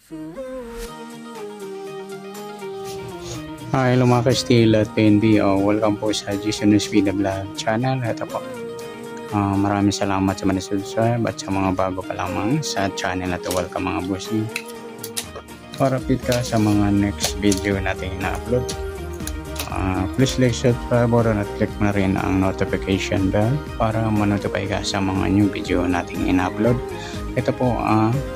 Hi, hello mga ka-Steel at PNB. Welcome po sa Jason Speed Vlog channel. Ito po. Maraming salamat sa mga subscribe at sa mga bago pa lamang sa channel na ito. Welcome mga bossing. Para update ka sa mga next video natin na-upload. Please like, subscribe at click na rin ang notification bell para ma-notify ka sa mga new video nating in-upload. Ito po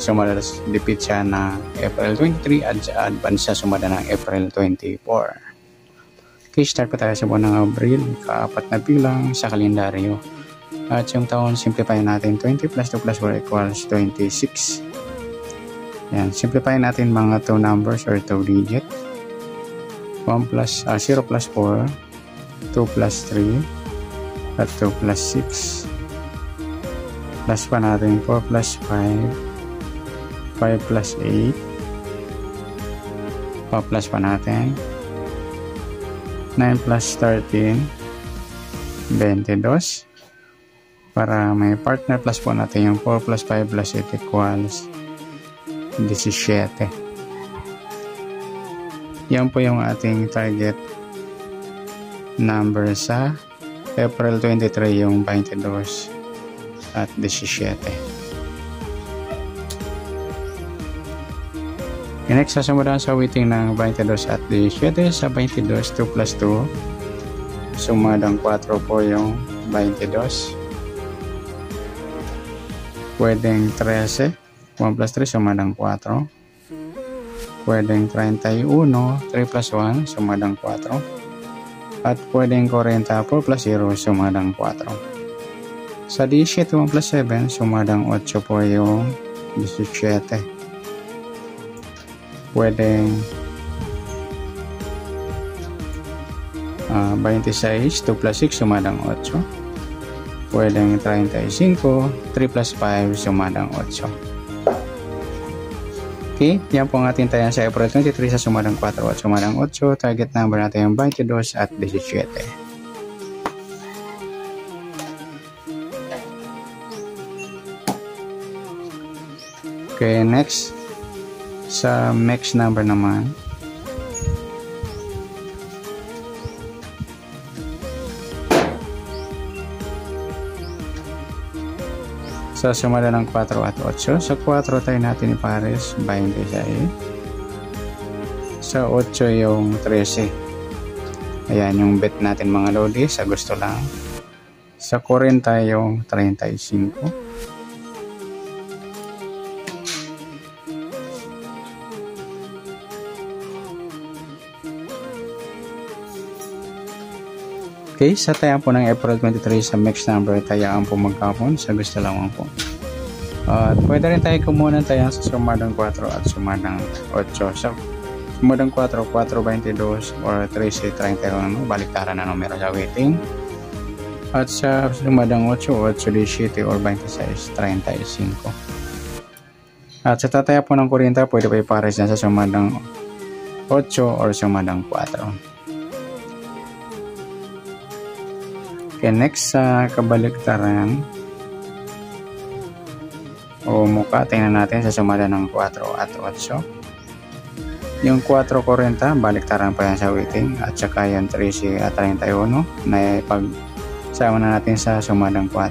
sumada dipit siya na April 23 at advance siya sumada ng April 24. Okay, start pa tayo sa buwan ng Abril, kaapat na bilang sa kalendaryo. At yung taon, simplify natin 20 plus 2 plus 4 equals 26. Yan, simplify natin mga 2 numbers or 2 digit. 0 plus 4, 2 plus 3, at 2 plus 6. Plus pa natin 4 plus 5, 5 plus 8, pa-plus pa natin 9 plus 13, 22. Para may partner plus po natin yung 4 plus 5 plus 8 equals 17. Yan po yung ating target number sa April 23, yung 22 at 17. Next, sasamudan sa weighting ng 22 at 17. Sa 22, 2 plus 2, sumadang 4 po yung 22. Pwedeng 13, 1 plus 3, sumadang 4. Pwedeng 31, 3 plus 1, sumadang 4. At pwedeng 40, 4 plus 0, sumadang 4. Sa 17, 1 plus 7, sumadang 8 po yung 17. Pwedeng 26, 2 plus 6, sumadang 8. Pwedeng 35, 3 plus 5, sumadang 8. Okay, yan po ang ating tayan sa April 23 sa sumadang 4 at sumadang 8. Target number natin yung 22 at 17. Okay, next sa mix number naman. Sa sumada ng 4 at 8. Sa 4 tayo natin ipares 26. Sa 8 yung 13. Ayan yung bet natin mga lodi sa gusto lang. Sa 40 yung 35. Okay, sa tayaan po ng April 23 sa mix number, tayaan po magkapon sa gusto lamang po. At pwede rin tayo kumuha ng tayaan sa sumadang 4 at sumadang 8. Sa sumadang 4, 4.22 or 13.31, baliktaran na numero sa waiting. At sa sumadang 8, 8.17 or 26.35. At sa tataya po ng 40, pwede pa ipares na sa sumadang 8 or sumadang 4. Okay, next sa kabaliktaran o mukha, tingnan natin sa sumada ng 4 at 8. Yung 4.40, baliktaran pa yan sa weighting at saka yung 13 at 31 na ipagsama na natin sa sumadang 4.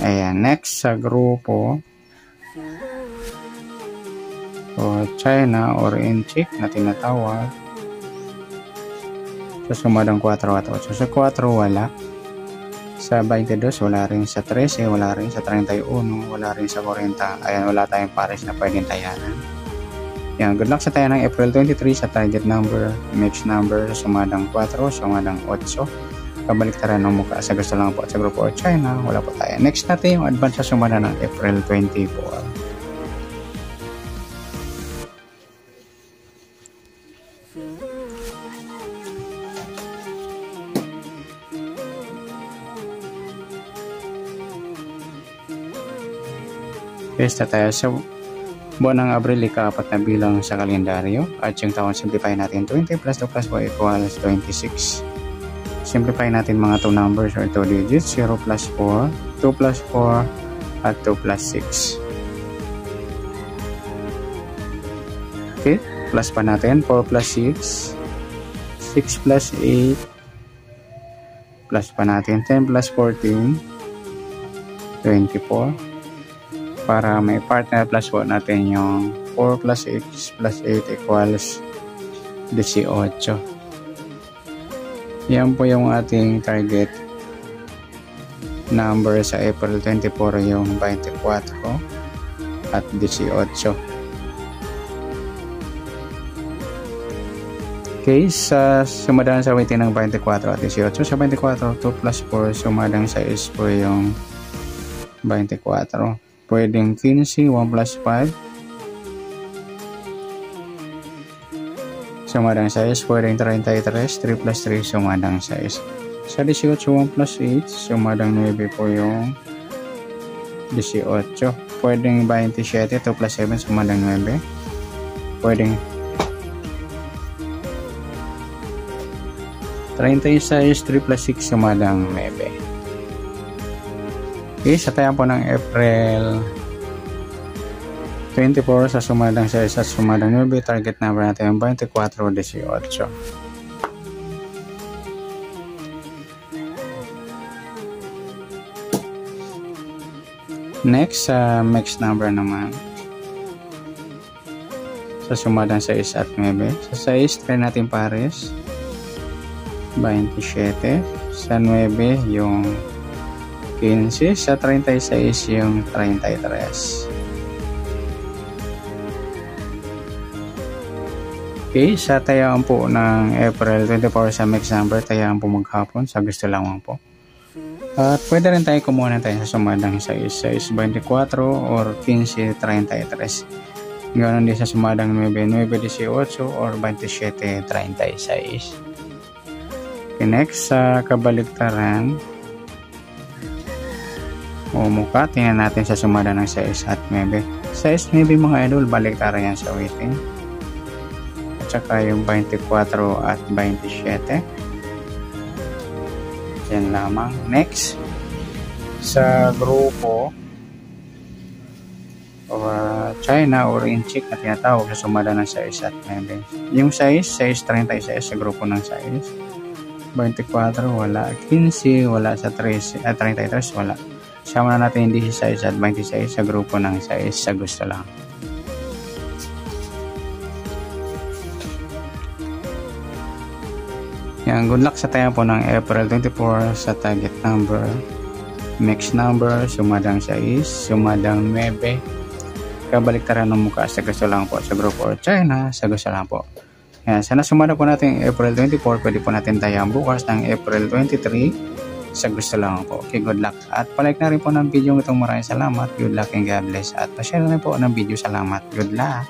Ayan, next sa grupo o China or Inchik na tinatawag. Sa sumadang 4 at 8. Sa 4 wala. Sa 22 wala rin. Sa 13 wala rin. Sa 31 wala rin. Sa 40 ayan, wala tayong pares na pwedeng tayanan. Yan, good luck sa tayo ng April 23 sa target number, mix number, sa sumadang 4, sumadang 8. Kabaliktaran ng mukha sa gusto lang po at sa grupo o China wala po tayo. Next natin yung advance sa sumada ng April 24. Pesta tayo sa buwan ng Abril, ika-4 na bilang sa kalendaryo. At yung taon, simplify natin 20 plus 2 plus 4 equals 26. simplify natin mga 2 numbers or 2 digits. 0 plus 4, 2 plus 4, at 2 plus 6. Okay, plus pa natin. 4 plus 6, 6 plus 8, plus pa natin. 10 plus 14, 24. Para may partner plus po natin yung 4 plus 6 plus 8 equals 18. Yan po yung ating target number sa April 24, yung 24 at 18. Okay, sa sumadang sa weighting ng 24 at 18. Sa 24, 2 plus 4, sumadang sa 6 po yung 24. Pwedeng 15, 1 plus 5. Sumadang sa 6, pwedeng 33, 3 plus 3, sumadang sa 6. Sa 18, 1 plus 8, sumadang 9 po yung 18. Pwedeng 27, 2 plus 7, sumadang 9. Pwedeng 36, 3 plus 6, sumadang 9. Okay, sa tayo po ng April 24 sa sumadang 6 at sumadang 9, target number natin yung 24-18. Next, sa mixed number naman. Sa sumadang 6 at 9. Sa 6, try natin pares. 27. Sa 9, yung 15, sa 36 yung 33. Okay, sa tayaan po ng April 24 sa mixed number, tayaan po maghapon sa gusto lamang po. At pwede rin tayo kumuha tayo sa sumadang 6, 24 or 15, 33. Ganoon din sa sumadang 9, 18 or 27, 36. Okay, next sa kabaliktaran o mukha, tingnan natin sa sumada ng 6 at 9. 6, 9 mga idol, baliktaran yan sa weighting. At saka yung 24 at 27. Yan lamang. Next, sa grupo o China or inchik na tinatawag sa sumada ng 6 at 9. Yung 6, 36 sa grupo ng 6. 24, wala. 15, wala. Sa 33, wala. Sama na natin yung 16 at 26 sa grupo ng 6 sa gusto lang. Yan, good luck sa tayo po ng April 24 sa target number, mixed number, sumadang 6, sumadang 9, kabaliktaran ng mukha sa gusto lang po sa grupo or China sa gusto lang po. Yan, sana sumada po natin April 24, pwede po natin tayo bukas ng April 23 sa gusto lang po. Okay, good luck. At palike na rin po ng video itong, maraming salamat. Good luck and God bless. At pa-share na rin po ng video. Salamat. Good luck.